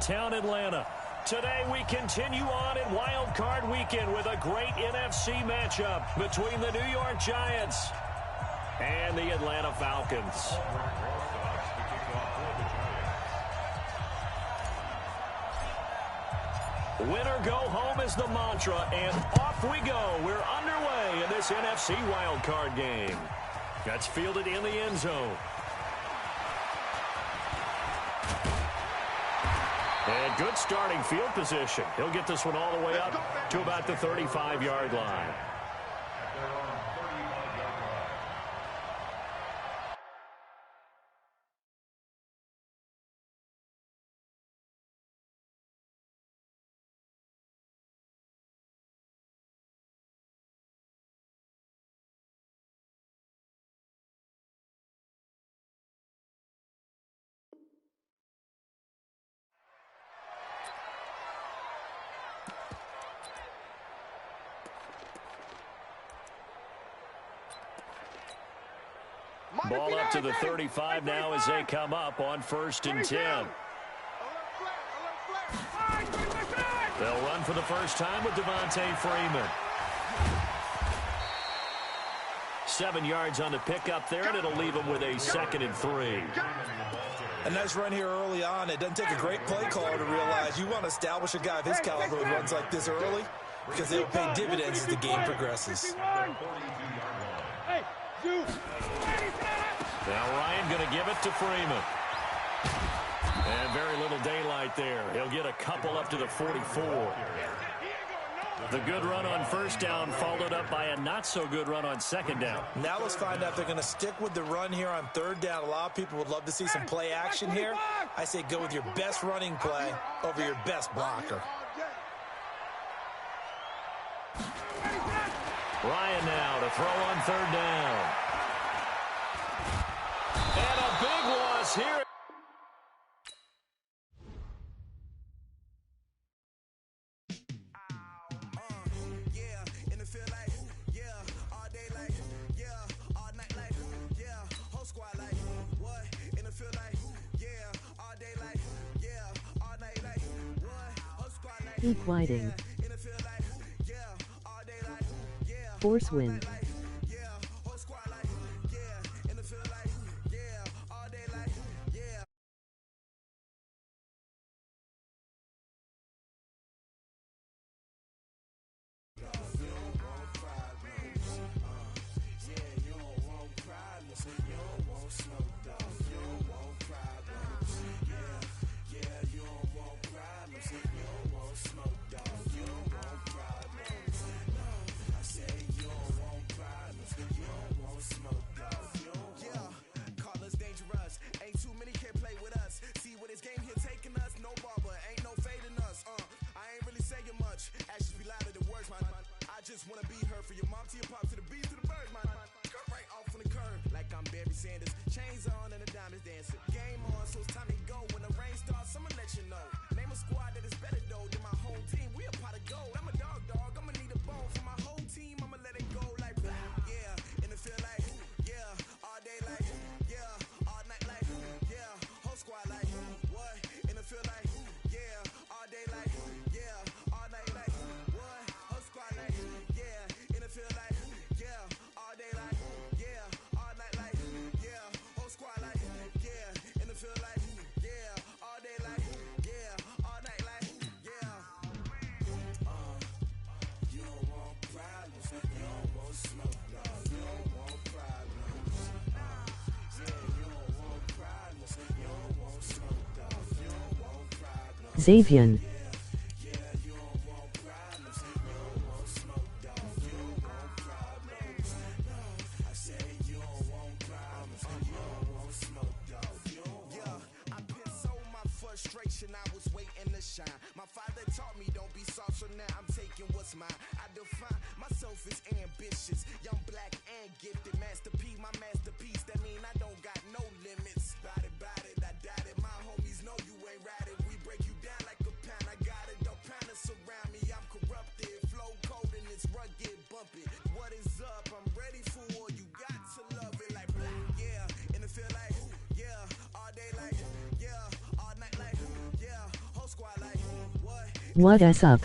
downtown Atlanta. Today we continue on in Wild Card Weekend with a great NFC matchup between the New York Giants and the Atlanta Falcons. Winner go home is the mantra, and off we go. We're underway in this NFC Wild Card game. That's fielded in the end zone. And good starting field position. He'll get this one all the way up to about the 35-yard line. Ball up to the 35 now as they come up on 1st and 10. They'll run for the first time with Devontae Freeman. 7 yards on the pickup there, and it'll leave him with a 2nd and 3. A nice run here early on. It doesn't take a great play caller to realize you want to establish a guy of his caliber who runs like this early because it'll pay dividends as the game progresses. Now Ryan going to give it to Freeman. And very little daylight there. He'll get a couple up to the 44. The good run on 1st down followed up by a not-so-good run on 2nd down. Now let's find out if they're going to stick with the run here on 3rd down. A lot of people would love to see some play action here. I say go with your best running play over your best blocker. Ryan now to throw on 3rd down. And a big loss here. Peak Whiting. Force win. Xavier. What's up?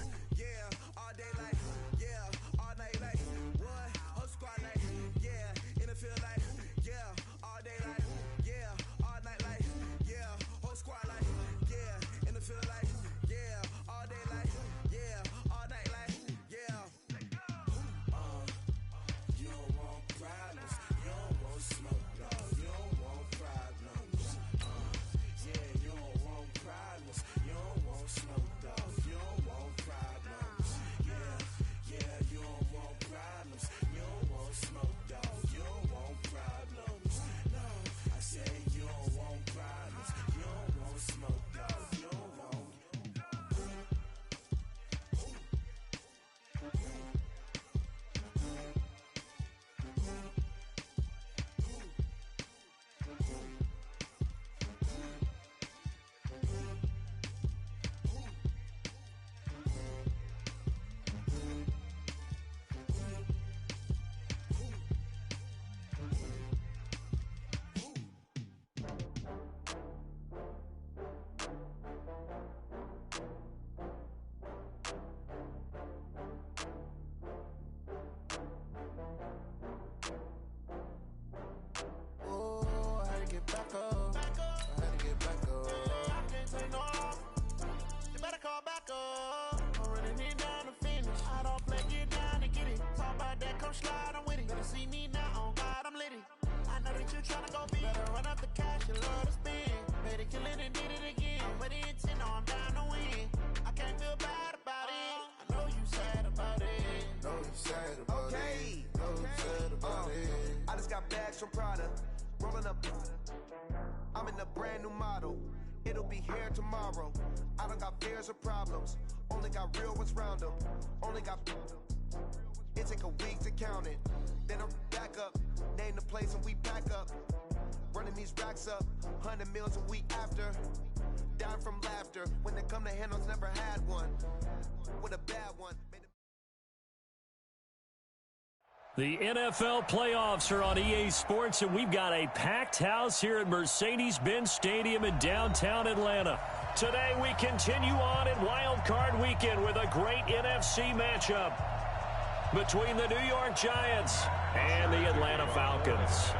I just got bags from Prada, rolling up. I'm in a brand new model. It'll be here tomorrow. I don't got fears or problems. Only got real ones round them. Only got. It take a week to count it. Then I'm back up. Name the place and we pack up. Running these racks up. 100 meals a week after. Down from laughter. When they come to handles, never had one. With a bad one. The NFL playoffs are on EA Sports, and we've got a packed house here at Mercedes-Benz Stadium in downtown Atlanta. Today we continue on in Wild Card Weekend with a great NFC matchup between the New York Giants and the Atlanta Falcons.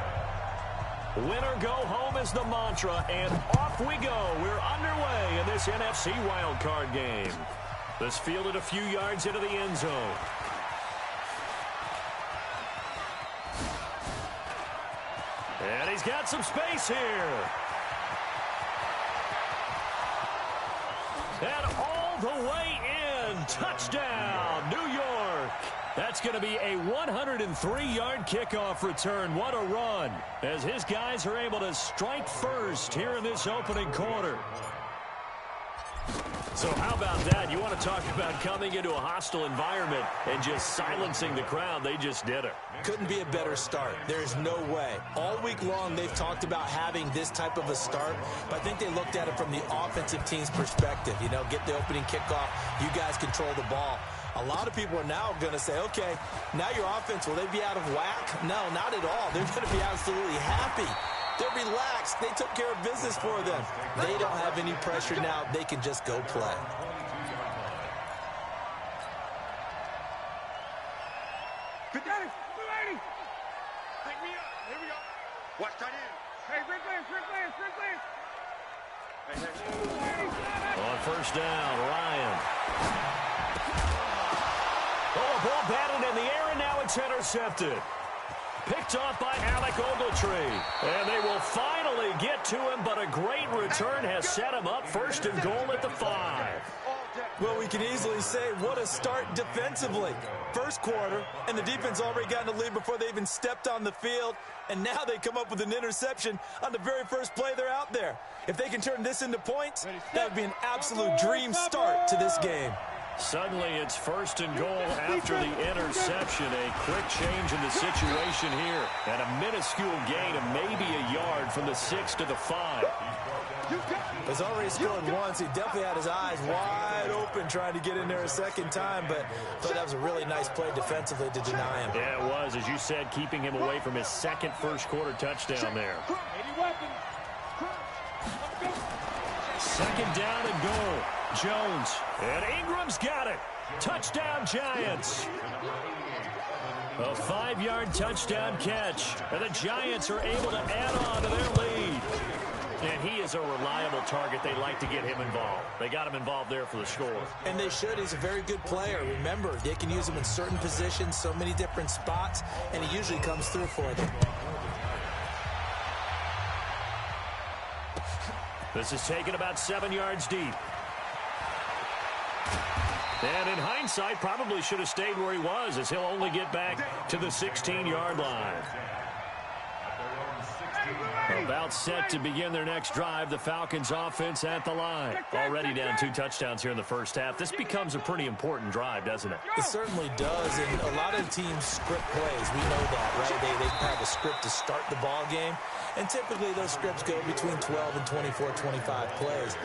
Win or go home is the mantra, and off we go. We're underway in this NFC Wild Card game. This fielded a few yards into the end zone. And he's got some space here. And all the way in. Touchdown, New York. That's going to be a 103-yard kickoff return. What a run, as his guys are able to strike first here in this opening quarter. So how about that? You want to talk about coming into a hostile environment and just silencing the crowd. They just did it. Couldn't be a better start. There's no way. All week long, they've talked about having this type of a start, but I think they looked at it from the offensive team's perspective. You know, get the opening kickoff. You guys control the ball. A lot of people are now going to say, okay, now your offense, will they be out of whack? No, not at all. They're going to be absolutely happy. They're relaxed. They took care of business for them. They don't have any pressure now. They can just go play. Good daddy. Good lady. Pick me up. Here we go. Watch tight end. Hey, Rick Lance. Hey. On first down, Ryan. Oh, a ball batted in the air, and now it's intercepted. Picked off by Alec Ogletree. And they will finally get to him, but a great return has set him up first and goal at the 5. Well, we can easily say what a start defensively. First quarter, and the defense already got in the lead before they even stepped on the field. And now they come up with an interception on the very first play they're out there. If they can turn this into points, that would be an absolute dream start to this game. Suddenly it's first and goal after the interception. A quick change in the situation here. And a minuscule gain of maybe a yard from the 6 to the 5. He's already scored once. He definitely had his eyes wide open trying to get in there a second time, but I thought that was a really nice play defensively to deny him. Yeah, it was, as you said, keeping him away from his second first quarter touchdown there. Second down and goal. Jones. And Ingram's got it. Touchdown, Giants. A 5-yard touchdown catch. And the Giants are able to add on to their lead. And he is a reliable target. They like to get him involved. They got him involved there for the score. And they should. He's a very good player. Remember, they can use him in certain positions, so many different spots, and he usually comes through for them. This is taken about 7 yards deep. And in hindsight, probably should have stayed where he was, as he'll only get back to the 16-yard line. About set to begin their next drive, the Falcons offense at the line. Already down 2 touchdowns here in the first half. This becomes a pretty important drive, doesn't it? It certainly does, and a lot of teams script plays. We know that, right? They have a script to start the ball game, and typically those scripts go between 12 and 24, 25 plays.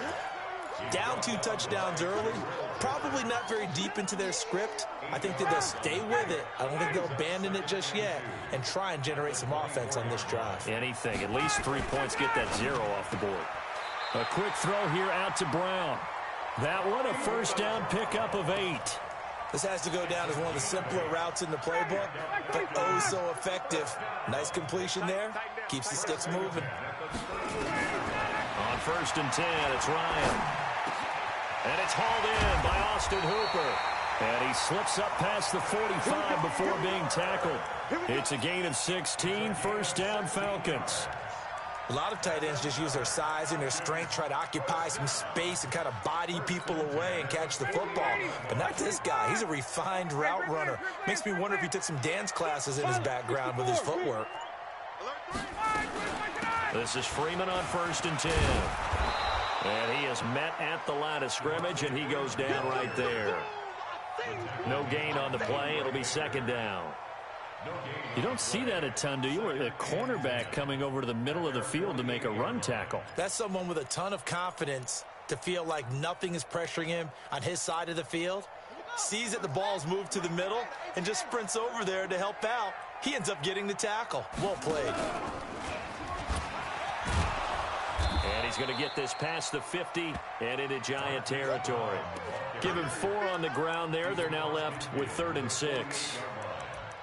Down 2 touchdowns early, probably not very deep into their script. I think that they'll stay with it. I don't think they'll abandon it just yet and try and generate some offense on this drive. Anything. At least 3 points, get that 0 off the board. A quick throw here out to Brown. That one a first down pickup of 8. This has to go down as one of the simpler routes in the playbook, but oh so effective. Nice completion there. Keeps the sticks moving. On 1st and 10, it's Ryan. And it's hauled in by Austin Hooper. And he slips up past the 45 before being tackled. It's a gain of 16, first down Falcons. A lot of tight ends just use their size and their strength, try to occupy some space and kind of body people away and catch the football. But not this guy. He's a refined route runner. Makes me wonder if he took some dance classes in his background with his footwork. This is Freeman on 1st and 10. And he is met at the line of scrimmage, and he goes down right there. No gain on the play. It'll be 2nd down. You don't see that a ton, do you? Or a cornerback coming over to the middle of the field to make a run tackle. That's someone with a ton of confidence to feel like nothing is pressuring him on his side of the field. Sees that the ball's moved to the middle and just sprints over there to help out. He ends up getting the tackle. Well played. And he's going to get this past the 50 and into Giant territory. Give him 4 on the ground there. They're now left with 3rd and 6.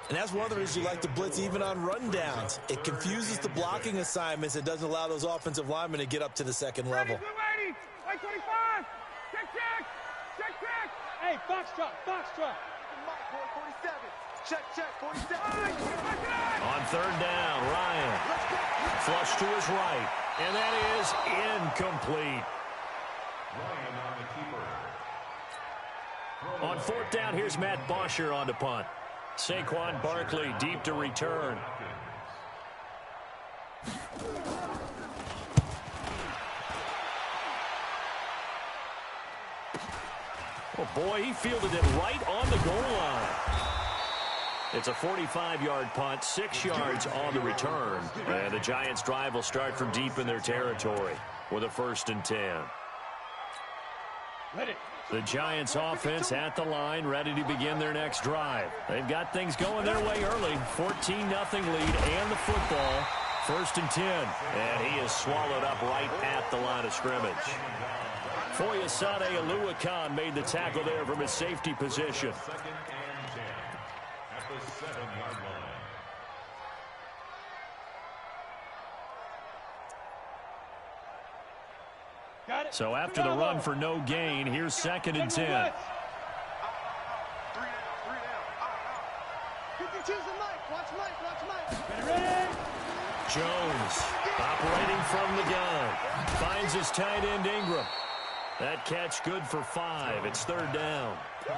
And that's one of the reasons you like to blitz even on rundowns. It confuses the blocking assignments. It doesn't allow those offensive linemen to get up to the second level. Ready, 25. Check. Hey, box drop. 47. Check, 47. On 3rd down, Ryan. Flush to his right. And that is incomplete. On 4th down, here's Matt Bosher on to punt. Saquon Barkley deep to return. Oh, boy, he fielded it right on the goal line. It's a 45-yard punt, 6 yards on the return. And the Giants' drive will start from deep in their territory with a 1st and 10. The Giants' offense at the line, ready to begin their next drive. They've got things going their way early. 14-0 lead and the football. 1st and 10. And he is swallowed up right at the line of scrimmage. Foyesade Oluwakan made the tackle there from his safety position. So after the run for no gain, here's 2nd and 10. Jones operating from the gun. Finds his tight end Ingram. That catch good for 5. It's 3rd down.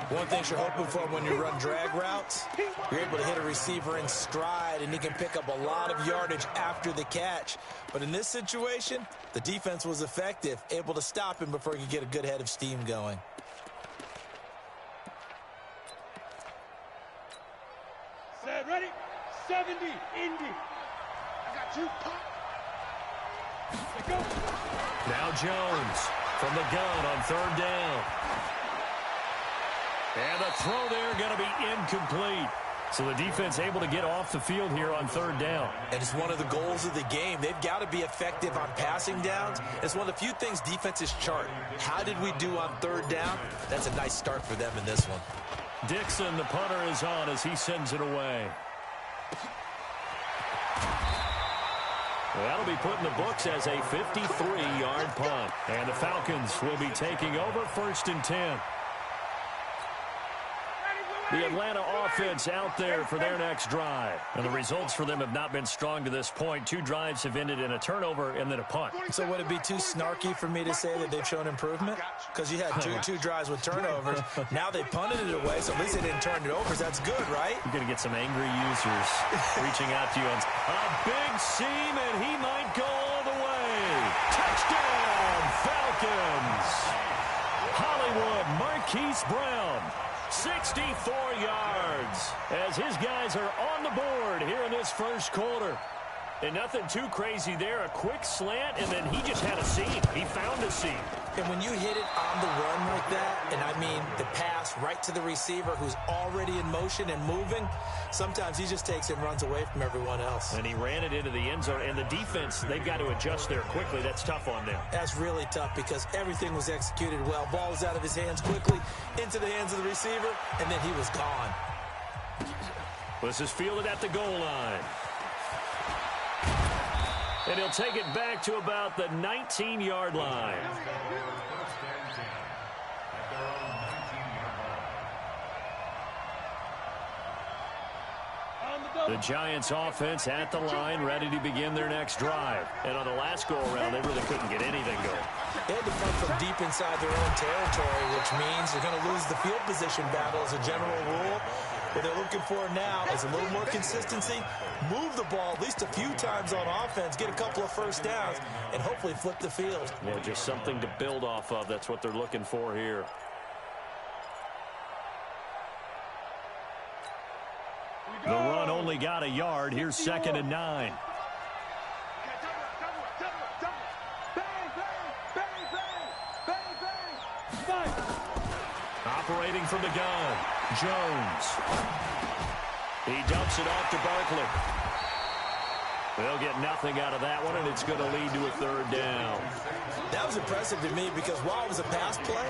One thing you're hoping for when you run drag routes, you're able to hit a receiver in stride, and he can pick up a lot of yardage after the catch. But in this situation, the defense was effective, able to stop him before he could get a good head of steam going. Set, ready, 70, Indy. I got you. Go. Now Jones from the gun on 3rd down. And the throw there going to be incomplete. So the defense able to get off the field here on third down. And it's one of the goals of the game. They've got to be effective on passing downs. It's one of the few things defenses chart. How did we do on third down? That's a nice start for them in this one. Dixon, the punter, is on as he sends it away. That'll be put in the books as a 53-yard punt. And the Falcons will be taking over 1st and 10. The Atlanta offense out there for their next drive. And the results for them have not been strong to this point. 2 drives have ended in a turnover and then a punt. So would it be too snarky for me to say that they've shown improvement? Because you had two drives with turnovers. Now they punted it away, so at least they didn't turn it over. That's good, right? You're going to get some angry users reaching out to you. On a big seam, and he might go all the way. Touchdown, Falcons. Hollywood Marquise Brown. 64 yards as his guys are on the board here in this first quarter. And nothing too crazy there. A quick slant, and then he just had a seam. He found a seam. And when you hit it on the run like that, and I mean the pass right to the receiver who's already in motion and moving, sometimes he just takes it and runs away from everyone else. And he ran it into the end zone. And the defense, they've got to adjust there quickly. That's tough on them. That's really tough because everything was executed well. Ball was out of his hands quickly into the hands of the receiver, and then he was gone. This is fielded at the goal line. And he'll take it back to about the 19-yard line. The Giants offense at the line, ready to begin their next drive. And on the last go-around, they really couldn't get anything going. They had to punt from deep inside their own territory, which means they're going to lose the field position battle as a general rule. What they're looking for now is a little more consistency, move the ball at least a few times on offense, get a couple of first downs, and hopefully flip the field. Yeah, just something to build off of. That's what they're looking for here. The run only got a yard. Here's 2nd and 9. Operating from the gun, Jones. He dumps it off to Barkley. They'll get nothing out of that one, and it's going to lead to a 3rd down. That was impressive to me because while it was a pass play,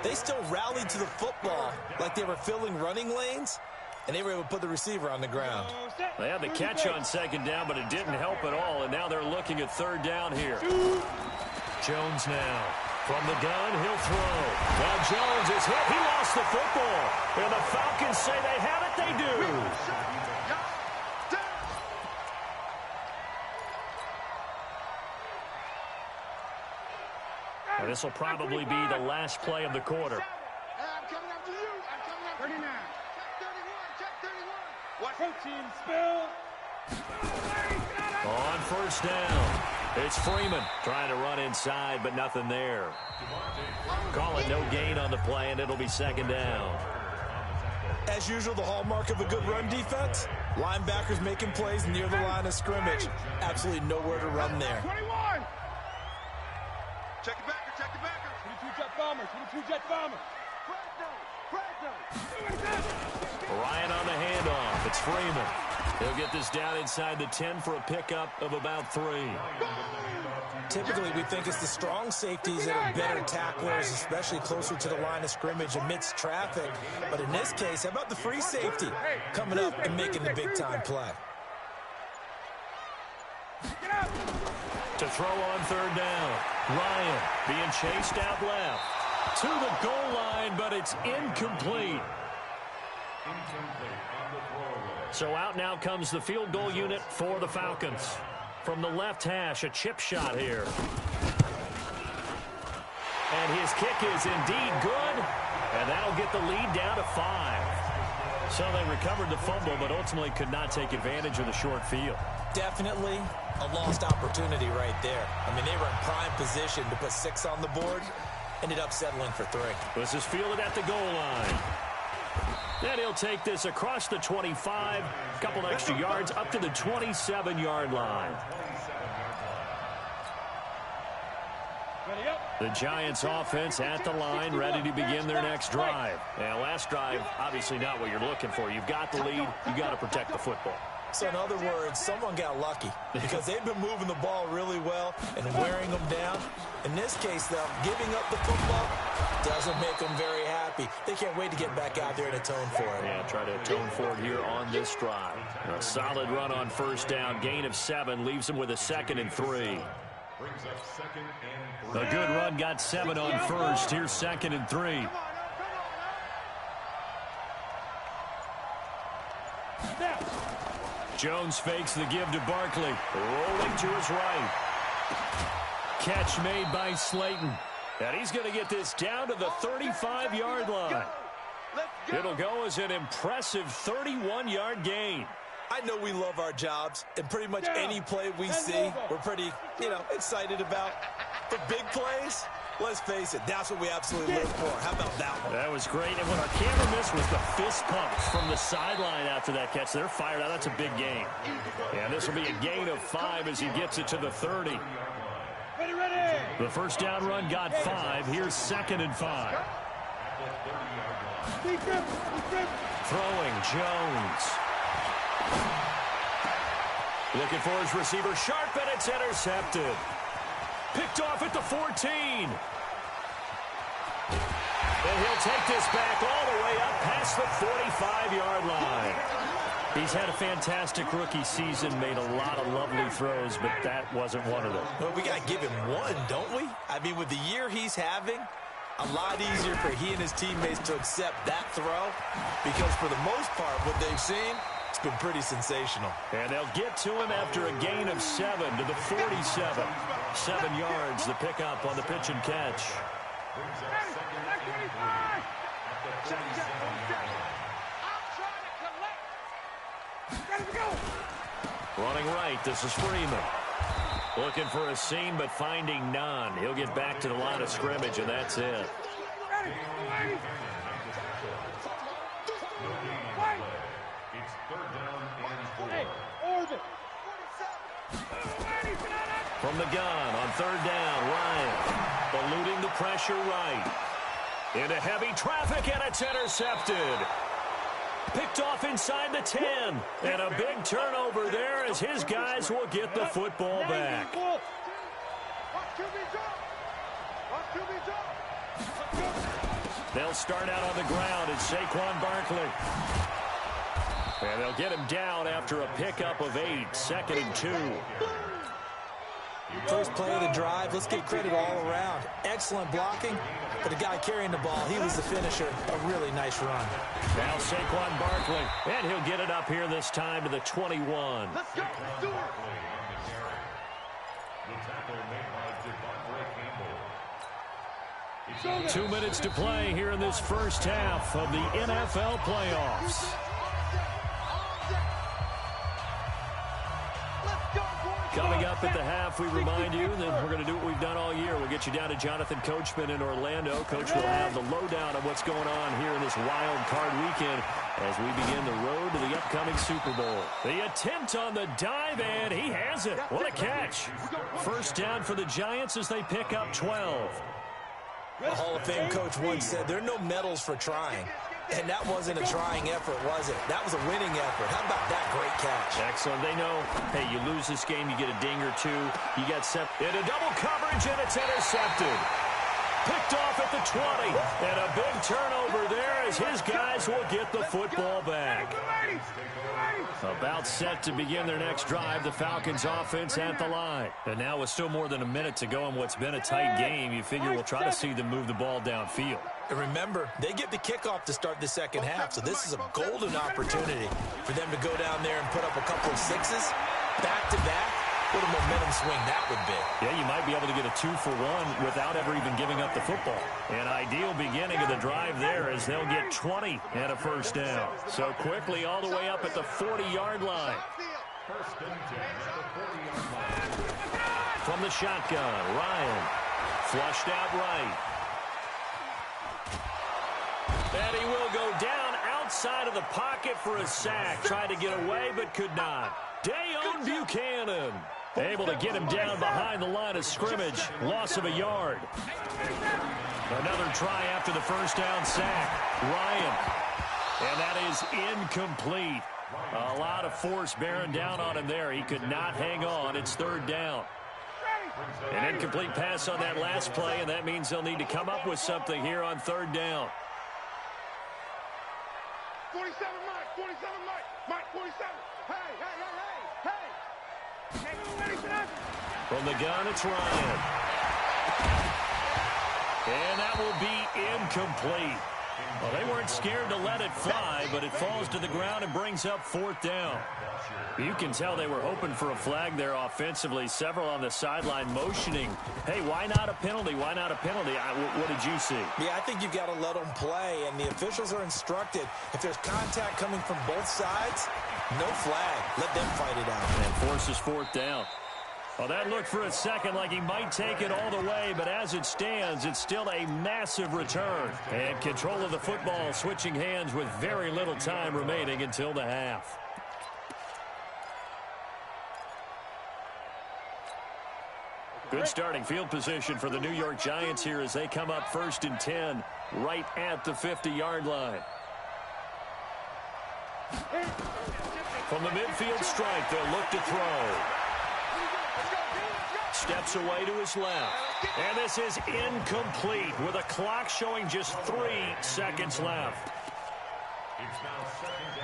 they still rallied to the football like they were filling running lanes, and they were able to put the receiver on the ground. They had the catch on 2nd down, but it didn't help at all, and now they're looking at 3rd down here. Jones now. From the gun, he'll throw. Now Jones is hit. He lost the football. And the Falcons say they have it. They do. And this will probably be the last play of the quarter. I'm coming after you. I'm coming after 39. Check 31. Check 31. What? Protein spill. On 1st down. It's Freeman trying to run inside, but nothing there. Call it no gain on the play, and it'll be 2nd down. As usual, the hallmark of a good run defense, linebackers making plays near the line of scrimmage. Absolutely nowhere to run there. 21. Check it backer, check it backer. 22 jet bombers, 22 jet bombers. Ryan on the handoff. It's Freeman. He'll get this down inside the 10 for a pickup of about 3. Typically, we think it's the strong safeties that are better tacklers, especially closer to the line of scrimmage amidst traffic. But in this case, how about the free safety coming up and making the big-time play? To throw on 3rd down. Ryan being chased out left. To the goal line, but it's incomplete. So out now comes the field goal unit for the Falcons. From the left hash, a chip shot here. And his kick is indeed good. And that'll get the lead down to 5. So they recovered the fumble, but ultimately could not take advantage of the short field. Definitely a lost opportunity right there. I mean, they were in prime position to put 6 on the board. Ended up settling for 3. This is fielded at the goal line. Then he'll take this across the 25, a couple extra yards up to the 27-yard line. The Giants offense at the line, ready to begin their next drive. And last drive, obviously not what you're looking for. You've got the lead. You got to protect the football. So in other words, someone got lucky because they've been moving the ball really well and wearing them down. In this case, though, giving up the football doesn't make them very happy. They can't wait to get back out there and atone for it. Yeah, try to atone for it here on this drive. A solid run on first down. Gain of 7 leaves them with a 2nd and 3. A good run got 7 on first. Here's 2nd and 3. Jones fakes the give to Barkley. Rolling to his right. Catch made by Slayton. And he's going to get this down to the 35-yard line. It'll go as an impressive 31-yard gain. I know we love our jobs, and pretty much any play we see, we're pretty, excited about. For big plays, let's face it, that's what we absolutely live for. How about that one? That was great. And what our camera missed was the fist pumps from the sideline after that catch. They're fired out. That's a big gain. And this will be a gain of 5 as he gets it to the 30. The first down run got 5. Here's 2nd and 5. Throwing Jones. Looking for his receiver, sharp, and it's intercepted. Picked off at the 14. And he'll take this back all the way up past the 45-yard line. He's had a fantastic rookie season, made a lot of lovely throws, but that wasn't one of them. Well, we got to give him one, don't we? I mean, with the year he's having, a lot easier for he and his teammates to accept that throw because for the most part, what they've seen, it's been pretty sensational. And they'll get to him after a gain of 7 to the 47. 7 yards, the pickup on the pitch and catch. Running right, this is Freeman. Looking for a seam, but finding none. He'll get back to the line of scrimmage, and that's it. From the gun on 3rd down, Ryan eluding the pressure right. Into heavy traffic, and it's intercepted. Picked off inside the 10. And a big turnover there as his guys will get the football back. They'll start out on the ground. It's Saquon Barkley. And they'll get him down after a pickup of 8. 2nd and 2. First play of the drive, let's give credit all around. Excellent blocking, but the guy carrying the ball, he was the finisher. A really nice run. Now Saquon Barkley, and he'll get it up here this time to the 21. Let's go. Do it. 2 minutes to play here in this first half of the NFL playoffs. Coming up at the half, we remind you that we're going to do what we've done all year. We'll get you down to Jonathan Coachman in Orlando. Coach will have the lowdown of what's going on here in this wild card weekend as we begin the road to the upcoming Super Bowl. The attempt on the dive, and he has it. What a catch. First down for the Giants as they pick up 12. A Hall of Fame coach once said, there are no medals for trying. And that wasn't a trying effort, was it? That was a winning effort. How about that great catch? Excellent. They know, hey, you lose this game, you get a ding or two. You got set into double coverage, and it's intercepted. Picked off at the 20. And a big turnover there as his guys will get the football back. About set to begin their next drive, the Falcons offense at the line. And now with still more than a minute to go in what's been a tight game, you figure we'll try to see them move the ball downfield. And remember, they get the kickoff to start the second half, so this is a golden opportunity for them to go down there and put up a couple of sixes back-to-back. What a momentum swing that would be. Yeah, you might be able to get a 2-for-1 without ever even giving up the football. An ideal beginning of the drive there as they'll get 20 and a first down. So quickly all the way up at the 40-yard line. From the shotgun, Ryan flushed out right. And he will go down outside of the pocket for a sack. Tried to get away but could not. Dayon Buchanan Able to get him down behind the line of scrimmage. Loss of a yard. Another try after the first down sack. Ryan. And that is incomplete. A lot of force bearing down on him there. He could not hang on. It's third down. An incomplete pass on that last play, and that means they'll need to come up with something here on third down. 47, Mike. 47, Mike. Mike, 47. Hey, hey, hey, hey, hey. From the gun, it's Ryan. And that will be incomplete. Well, they weren't scared to let it fly, but it falls to the ground and brings up fourth down. You can tell they were hoping for a flag there offensively. Several on the sideline motioning, hey, why not a penalty? Why not a penalty? What did you see? Yeah, I think you've got to let them play, and the officials are instructed. If there's contact coming from both sides, no flag. Let them fight it out. And forces fourth down. Well, that looked for a second like he might take it all the way, but as it stands, it's still a massive return. And control of the football switching hands with very little time remaining until the half. Good starting field position for the New York Giants here as they come up 1st and 10 right at the 50-yard line. From the midfield stripe, they'll look to throw. Steps away to his left. And this is incomplete with a clock showing just 3 seconds left. It's now 2nd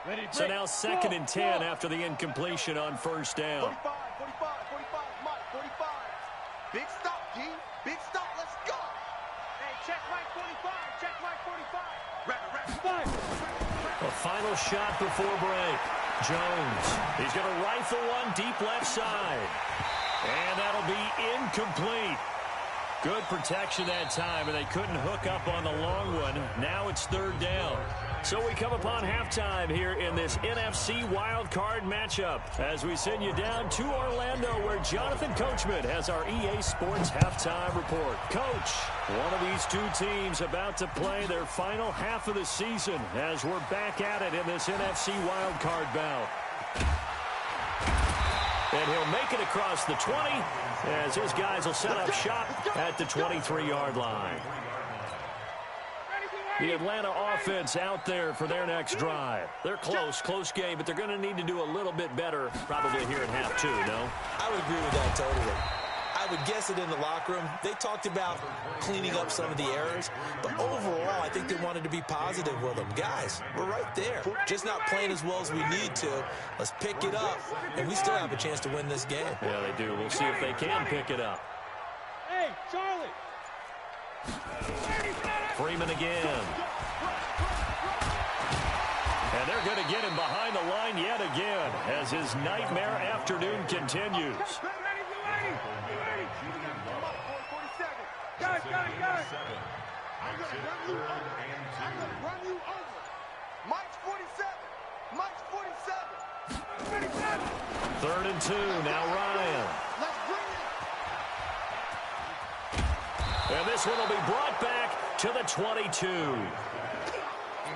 and 10. So now 2nd and 10 after the incompletion on first down. 45, 45, Mike, 45. Big stop, G. Big stop, let's go. Hey, check Mike 45, check Mike 45. A final shot before break. Jones, he's going to rifle one deep left side. And that'll be incomplete. Good protection that time, and they couldn't hook up on the long one. Now it's third down. So we come upon halftime here in this NFC wildcard matchup as we send you down to Orlando where Jonathan Coachman has our EA Sports halftime report. Coach, one of these two teams about to play their final half of the season as we're back at it in this NFC wildcard bout. And he'll make it across the 20 as his guys will set up shop at the 23-yard line. The Atlanta offense out there for their next drive. They're close game, but they're going to need to do a little bit better probably here in half two, no? I would agree with that totally. I would guess it in the locker room. They talked about cleaning up some of the errors, but overall, I think they wanted to be positive with them. Guys, we're right there. Just not playing as well as we need to. Let's pick it up, and we still have a chance to win this game. Yeah, they do. We'll see if they can pick it up. Hey, Charlie. Freeman again. And they're going to get him behind the line yet again as his nightmare afternoon continues. Guys. I'm going to run you over. Mike's 47. Mike's 47. 3rd and 2. Now Ryan. Let's bring it. And this one will be brought back to the 22.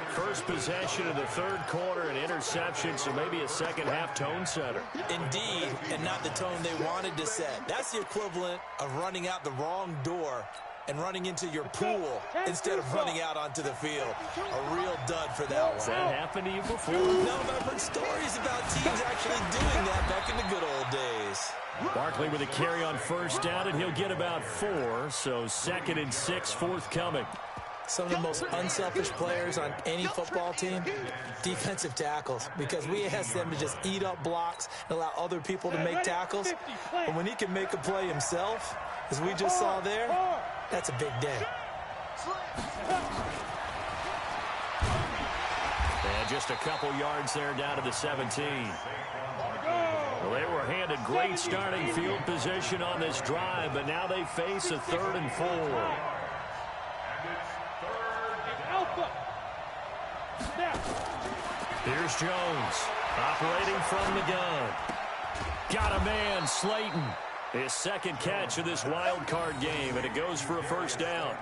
First possession of the third quarter, an interception, so maybe a second-half tone setter. Indeed, and not the tone they wanted to set. That's the equivalent of running out the wrong door and running into your pool instead of running out onto the field. A real dud for that one. Has that happened to you before? No, but I've heard stories about teams actually doing that back in the good old days. Barkley with a carry on first down, and he'll get about 4, so 2nd and 6 forthcoming. Some of the most unselfish players on any football team, defensive tackles, because we ask them to just eat up blocks and allow other people to make tackles. But when he can make a play himself, as we just saw there, that's a big day. And just a couple yards there down to the 17. Well, they were handed great starting field position on this drive, but now they face a 3rd and 4. Here's Jones, operating from the gun. Got a man, Slayton. His second catch of this wild card game, and it goes for a first down.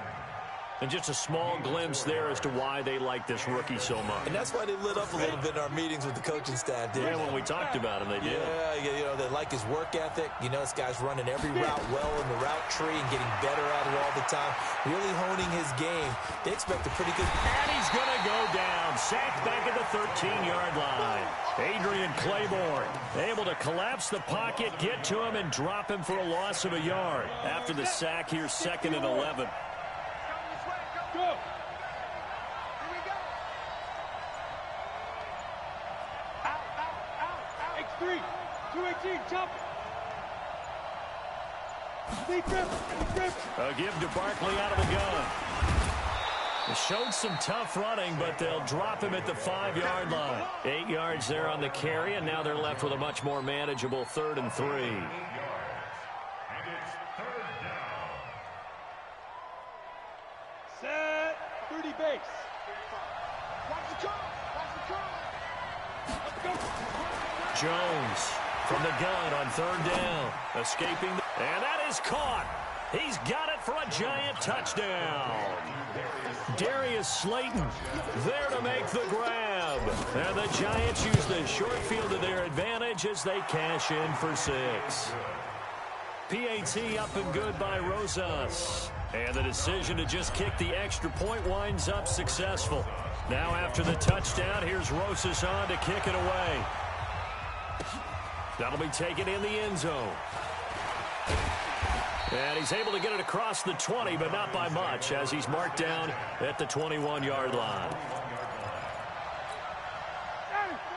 And just a small glimpse there as to why they like this rookie so much. And that's why they lit up a little bit in our meetings with the coaching staff, didn't Yeah, they? when we talked about him, they did. Yeah, they like his work ethic. You know, this guy's running every route well in the route tree and getting better at it all the time, really honing his game. They expect a pretty good... And he's going to go down. Sacked back at the 13-yard line. Adrian Claiborne able to collapse the pocket, get to him, and drop him for a loss of a yard. After the sack, here's 2nd and 11. Go. Here we go. Out. X3. 218, jump. Deep grip. A give to Barkley out of the gun. They showed some tough running, but they'll drop him at the 5-yard line. 8 yards there on the carry, and now they're left with a much more manageable 3rd and 3. Set. 30 base. Watch the curl. Let's go. Jones from the gun on 3rd down. Escaping. And that is caught. He's got it for a giant touchdown. Darius Slayton there to make the grab. And the Giants use the short field to their advantage as they cash in for 6. PAT up and good by Rosas. And the decision to just kick the extra point winds up successful. Now after the touchdown, here's Rosas on to kick it away. That'll be taken in the end zone. And he's able to get it across the 20, but not by much, as he's marked down at the 21-yard line.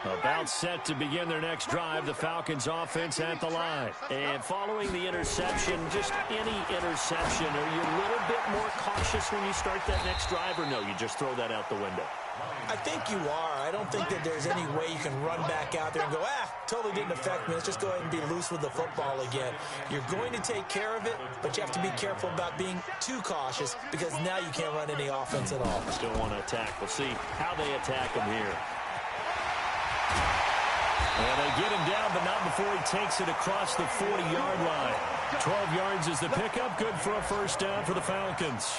About set to begin their next drive, the Falcons offense at the line. And following the interception, just any interception, are you a little bit more cautious when you start that next drive, or no, you just throw that out the window? I think you are. I don't think that there's any way you can run back out there and go, totally didn't affect me. Let's just go ahead and be loose with the football again. You're going to take care of it, but you have to be careful about being too cautious because now you can't run any offense at all. Still want to attack. We'll see how they attack him here. And they get him down, but not before he takes it across the 40-yard line. 12 yards is the pickup. Good for a first down for the Falcons.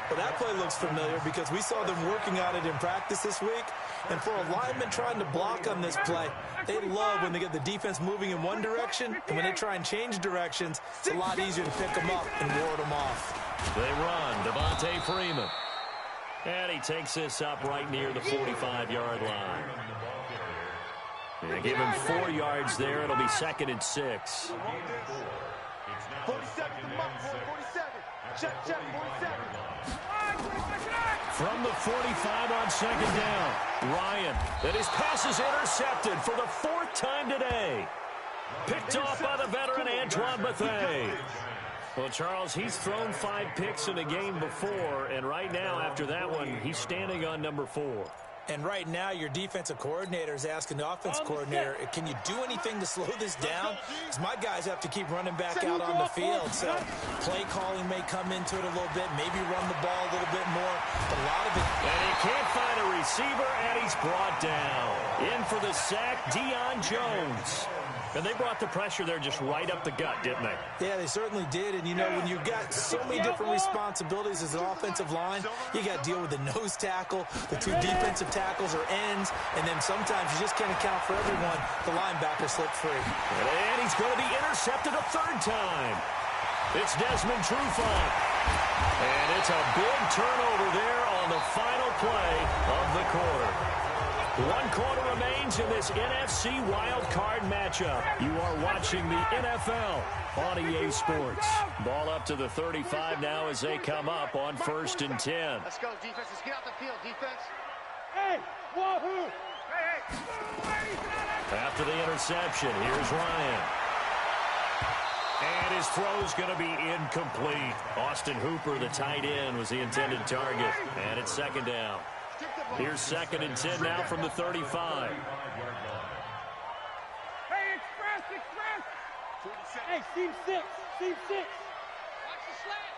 Well, that play looks familiar because we saw them working on it in practice this week. And for a lineman trying to block on this play, they love when they get the defense moving in one direction. And when they try and change directions, it's a lot easier to pick them up and ward them off. They run. Devontae Freeman. And he takes this up right near the 45-yard line. They give him 4 yards there. It'll be 2nd and 6. 47 to Muck, 47. Check, 47. From the 45 on 2nd down. Ryan, and his pass is intercepted for the 4th time today. Picked off by the veteran Antoine Bethea. Well, Charles, he's thrown 5 picks in a game before, and right now, after that one, he's standing on number 4. And right now, your defensive coordinator is asking the offensive coordinator, can you do anything to slow this down? Because my guys have to keep running back out on the field. So play calling may come into it a little bit, maybe run the ball a little bit more. But a lot of it. And he can't find a receiver, and he's brought down. In for the sack, Deion Jones. And they brought the pressure there just right up the gut, didn't they? Yeah, they certainly did. And, you know, when you've got so many different responsibilities as an offensive line, you got to deal with the nose tackle, the 2 defensive tackles or ends, and then sometimes you just can't account for everyone. The linebacker slipped free. And he's going to be intercepted a 3rd time. It's Desmond Trufant. And it's a big turnover there on the final play of the quarter. 1 quarter remains in this NFC Wild Card matchup. You are watching the NFL on EA Sports. Ball up to the 35 now as they come up on 1st and 10. Let's go, defense. Let's get out the field, defense. Hey, wahoo! Hey. After the interception, here's Ryan. And his throw's going to be incomplete. Austin Hooper, the tight end, was the intended target. And it's 2nd down. Here's 2nd and 10 now from the 35. Hey, express! Hey, seam 6. Watch the slats.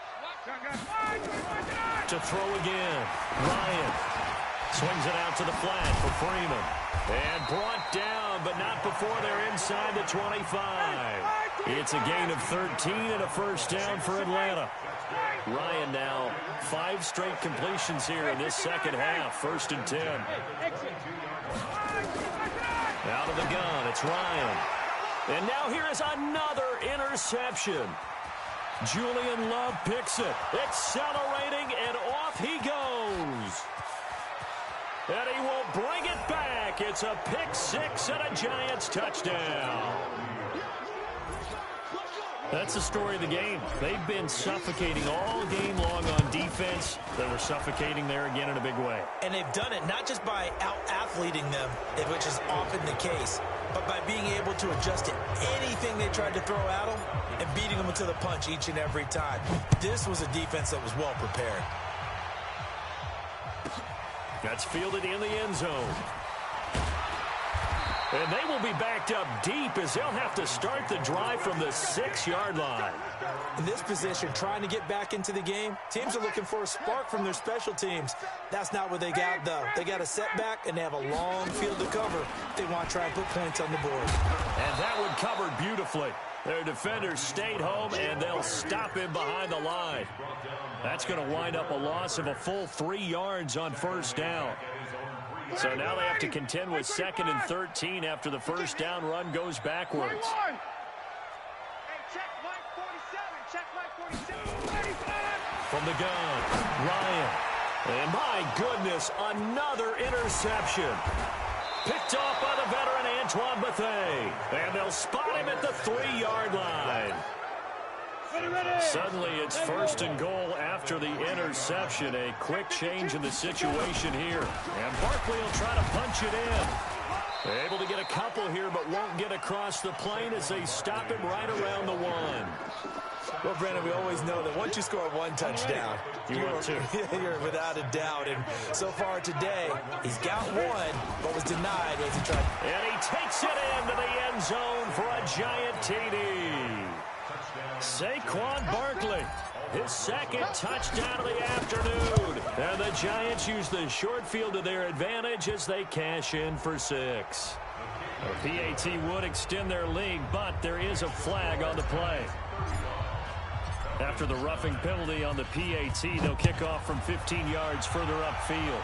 To throw again. Ryan swings it out to the flat for Freeman. And brought down, but not before they're inside the 25. It's a gain of 13 and a first down for Atlanta. Ryan now 5 straight completions here in this second half. 1st and 10. Out of the gun, it's Ryan. And now here is another interception. Julian Love picks it. Accelerating, and off he goes. And he will bring it back. It's a pick 6 and a Giants touchdown. That's the story of the game. They've been suffocating all game long on defense. They were suffocating there again in a big way. And they've done it not just by out-athleting them, which is often the case, but by being able to adjust to anything they tried to throw at them and beating them to the punch each and every time. This was a defense that was well prepared. That's fielded in the end zone. And they will be backed up deep as they'll have to start the drive from the 6-yard line. In this position, trying to get back into the game, teams are looking for a spark from their special teams. That's not what they got, though. They got a setback, and they have a long field to cover. They want to try and put points on the board. And that one covered beautifully. Their defenders stayed home, and they'll stop him behind the line. That's going to wind up a loss of a full 3 yards on 1st down. So now they have to contend with 2nd and 13 after the 1st down run goes backwards. From the gun, Ryan. And my goodness, another interception. Picked off by the veteran Antoine Bethea. And they'll spot him at the 3-yard line. Suddenly it's 1st and goal after the interception. A quick change in the situation here. And Barkley will try to punch it in. Able to get a couple here, but won't get across the plane as they stop him right around the 1. Well, Brandon, we always know that once you score 1 touchdown, you're without a doubt. And so far today, he's got 1, but was denied as he tried. And he takes it into the end zone for a Giant TD. Saquon Barkley, his 2nd touchdown of the afternoon. And the Giants use the short field to their advantage as they cash in for 6. The PAT would extend their lead, but there is a flag on the play. After the roughing penalty on the PAT, they'll kick off from 15 yards further upfield.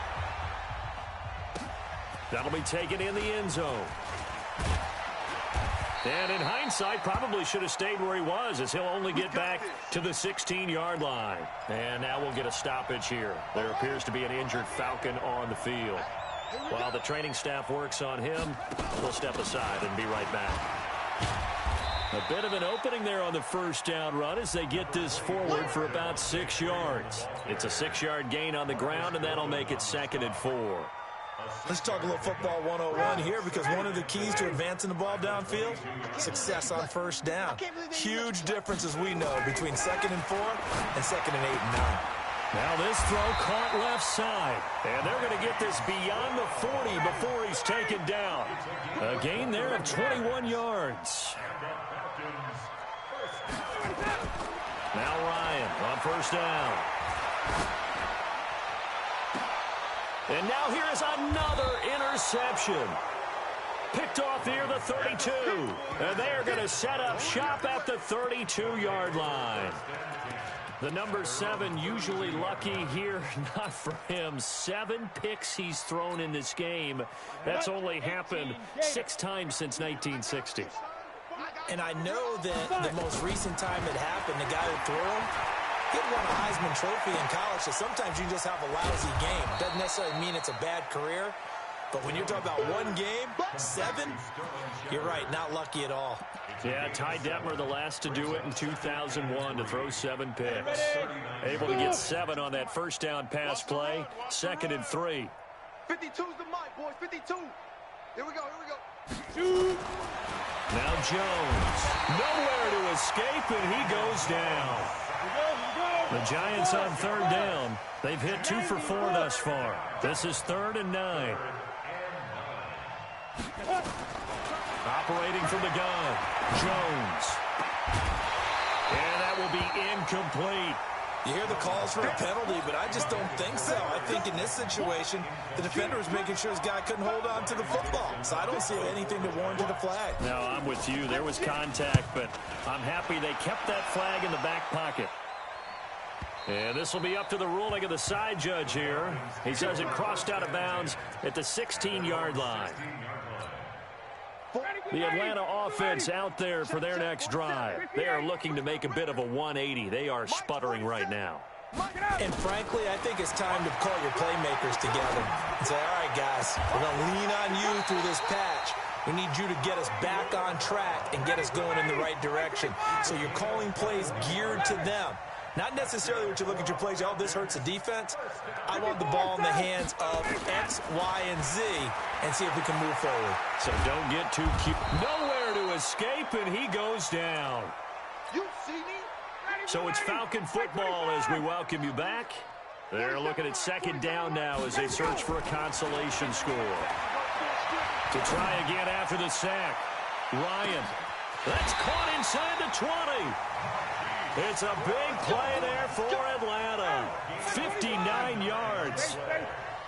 That'll be taken in the end zone. And in hindsight, probably should have stayed where he was, as he'll only get back to the 16-yard line. And now we'll get a stoppage here. There appears to be an injured Falcon on the field. While the training staff works on him, we'll step aside and be right back. A bit of an opening there on the 1st down run as they get this forward for about 6 yards. It's a 6-yard gain on the ground, and that'll make it 2nd and 4. Let's talk a little football 101 here, because one of the keys to advancing the ball downfield, success on 1st down. Huge difference, as we know, between 2nd and 4 and 2nd and 8 and 9. Now this throw caught left side, and they're going to get this beyond the 40 before he's taken down. A gain there of 21 yards. Now Ryan on 1st down. And now here is another interception. Picked off near the 32. And they are going to set up shop at the 32-yard line. The number 7 usually lucky here. Not for him. 7 picks he's thrown in this game. That's only happened 6 times since 1960. And I know that the most recent time it happened, the guy who threw him, he won a Heisman Trophy in college, so sometimes you just have a lousy game. Doesn't necessarily mean it's a bad career, but when you're talking about 1 game, 7, you're right, not lucky at all. Yeah, Ty Detmer, the last to do it in 2001, to throw 7 picks. Able to get 7 on that 1st down pass play, 2nd and 3. 52's the mic, boys, 52. Here we go. Now Jones, nowhere to escape, and he goes down. The Giants on 3rd down. They've hit 2 for 4 thus far. This is 3rd and 9. Operating from the gun, Jones. And that will be incomplete. You hear the calls for a penalty, but I just don't think so. I think in this situation, the defender was making sure his guy couldn't hold on to the football. So I don't see anything to warrant a flag. No, I'm with you. There was contact, but I'm happy they kept that flag in the back pocket. And this will be up to the ruling of the side judge here. He says it crossed out of bounds at the 16-yard line. The Atlanta offense out there for their next drive. They are looking to make a bit of a 180. They are sputtering right now. And frankly, I think it's time to call your playmakers together and say, all right, guys, we're going to lean on you through this patch. We need you to get us back on track and get us going in the right direction. So you're calling plays geared to them. Not necessarily what you look at your plays, oh, this hurts the defense. I want the ball in the hands of X, Y, and Z and see if we can move forward. So don't get too cute. Nowhere to escape, and he goes down. You see me? So it's Falcon football as we welcome you back. They're looking at second down now as they search for a consolation score. To try again after the sack. Ryan. That's caught inside the 20. It's a big play there for Atlanta. 59 yards.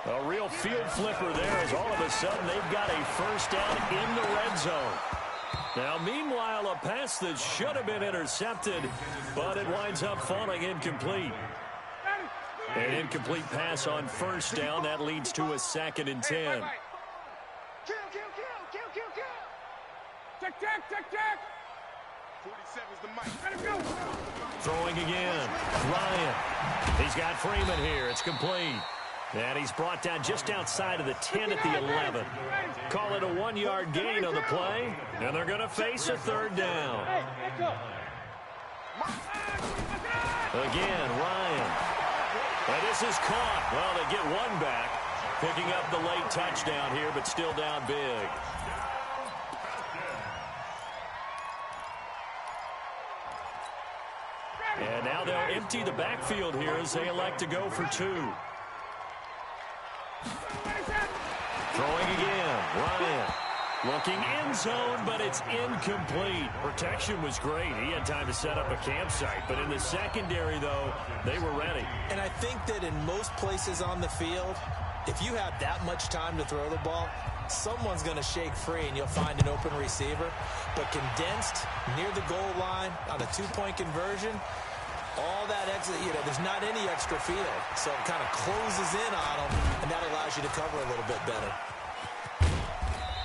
A real field flipper there as all of a sudden they've got a first down in the red zone. Now, meanwhile, a pass that should have been intercepted, but it winds up falling incomplete. An incomplete pass on first down. That leads to a 2nd and 10. Kill. Check. 47's the mic. Let him go. Throwing again. Ryan. He's got Freeman here. It's complete. And he's brought down just outside of the 10 at the 11. Call it a 1-yard gain on the play. And they're going to face a 3rd down. Again, Ryan. And this is caught. Well, they get one back. Picking up the late touchdown here, but still down big. And now they'll empty the backfield here as they elect to go for 2. Throwing again, Ryan. Looking end zone, but it's incomplete. Protection was great. He had time to set up a campsite. But in the secondary, though, they were ready. And I think that in most places on the field, if you have that much time to throw the ball, someone's going to shake free and you'll find an open receiver. But condensed near the goal line on a 2-point conversion, all that exit, there's not any extra field. So it kind of closes in on them, and that allows you to cover a little bit better.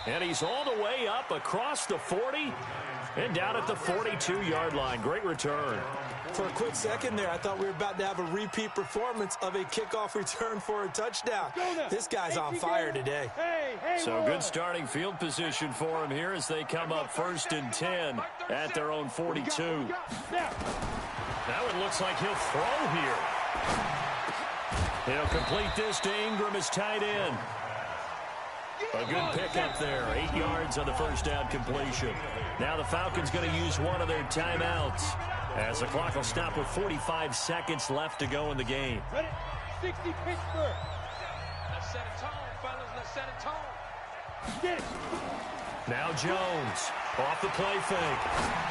And he's all the way up across the 40 and down at the 42-yard line. Great return. For a quick second there, I thought we were about to have a repeat performance of a kickoff return for a touchdown. This guy's on fire today. So good starting field position for him here as they come up 1st and 10 at their own 42. Now it looks like he'll throw here. He'll complete this to Ingram as tight end. A good pickup there. 8 yards on the first down completion. Now the Falcons going to use one of their timeouts as the clock will stop with 45 seconds left to go in the game. 60 Pittsburgh. Let's set a tone, fellas. Let's set a tone. Get it. Now Jones off the play fake.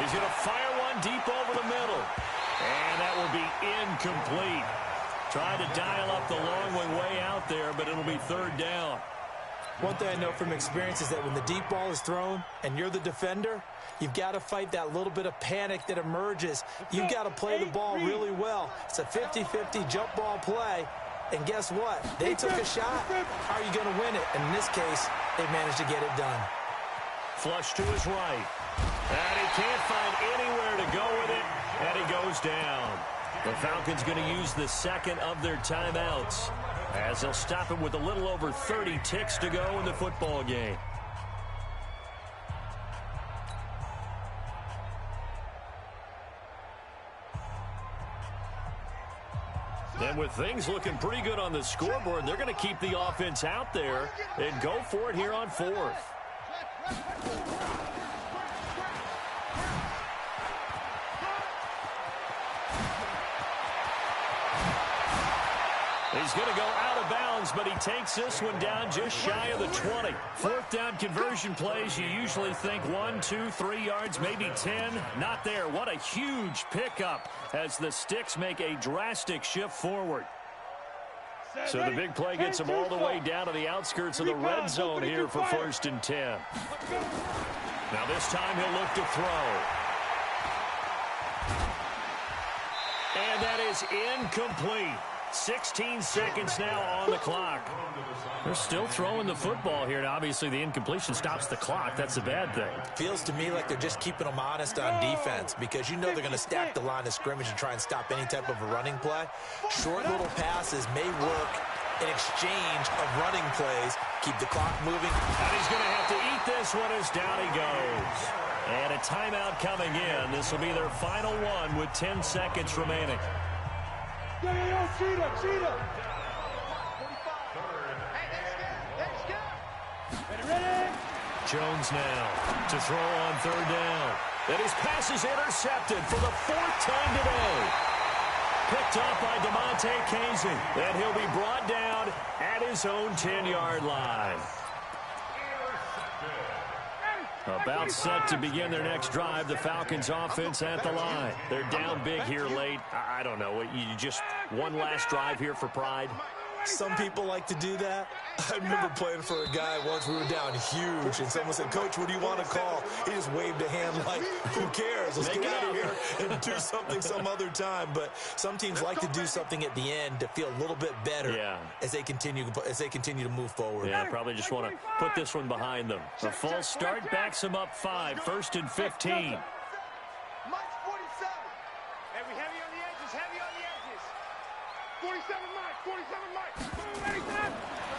He's going to fire one deep over the middle. And that will be incomplete. Trying to dial up the long one way out there, but it'll be 3rd down. One thing I know from experience is that when the deep ball is thrown and you're the defender, you've got to fight that little bit of panic that emerges. You've got to play the ball really well. It's a 50-50 jump ball play. And guess what? They took a shot. How are you going to win it? And in this case, they managed to get it done. Flush to his right. And he can't find anywhere to go with it. And he goes down. The Falcons going to use the 2nd of their timeouts as they'll stop it with a little over 30 ticks to go in the football game. And with things looking pretty good on the scoreboard, they're going to keep the offense out there and go for it here on 4th. He's going to go out of bounds, but he takes this one down just shy of the 20. Fourth down conversion plays, you usually think 1, 2, 3 yards, maybe 10. Not there. What a huge pickup as the Sticks make a drastic shift forward. So the big play gets them all the way down to the outskirts of the red zone here for 1st and 10. Now this time he'll look to throw. And that is incomplete. 16 seconds now on the clock. They're still throwing the football here, and obviously the incompletion stops the clock. That's a bad thing. Feels to me like they're just keeping them honest on defense because you know they're going to stack the line of scrimmage and try and stop any type of a running play. Short little passes may work in exchange of running plays. Keep the clock moving. And he's going to have to eat this one as down he goes. And a timeout coming in. This will be their final one with 10 seconds remaining. Cheetah. Jones now to throw on 3rd down. And his pass is intercepted for the 4th time today. Picked up by DeMonte Casey. And he'll be brought down at his own 10-yard line. About set to begin their next drive, the Falcons offense at the line. They're down big here late. I don't know. You just one last drive here for pride? Some people like to do that. I remember playing for a guy once. We were down huge, and someone said, "Coach, what do you want to call?" He just waved a hand like, "Who cares? Let's get out of here and do something some other time." But some teams like to do something at the end to feel a little bit better as they continue to move forward. Yeah, probably just want to put this one behind them. A false start backs them up 5, 1st and 15. Mike's 47. Heavy on the edges, heavy on the edges. 47 Mike.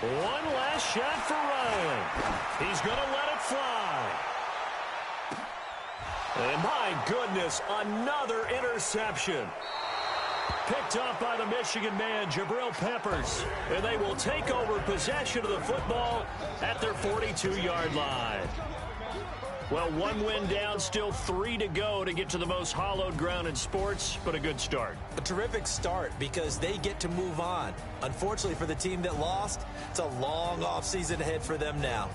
One last shot for Ryan. He's going to let it fly. And my goodness, another interception. Picked up by the Michigan man, Jabril Peppers. And they will take over possession of the football at their 42-yard line. Well, 1 win down, still 3 to go to get to the most hallowed ground in sports, but a good start. A terrific start because they get to move on. Unfortunately for the team that lost, it's a long offseason ahead for them now.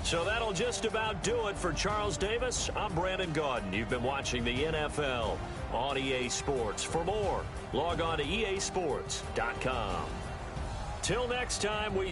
So that'll just about do it for Charles Davis. I'm Brandon Gaudin. You've been watching the NFL on EA Sports. For more, log on to easports.com. Till next time, we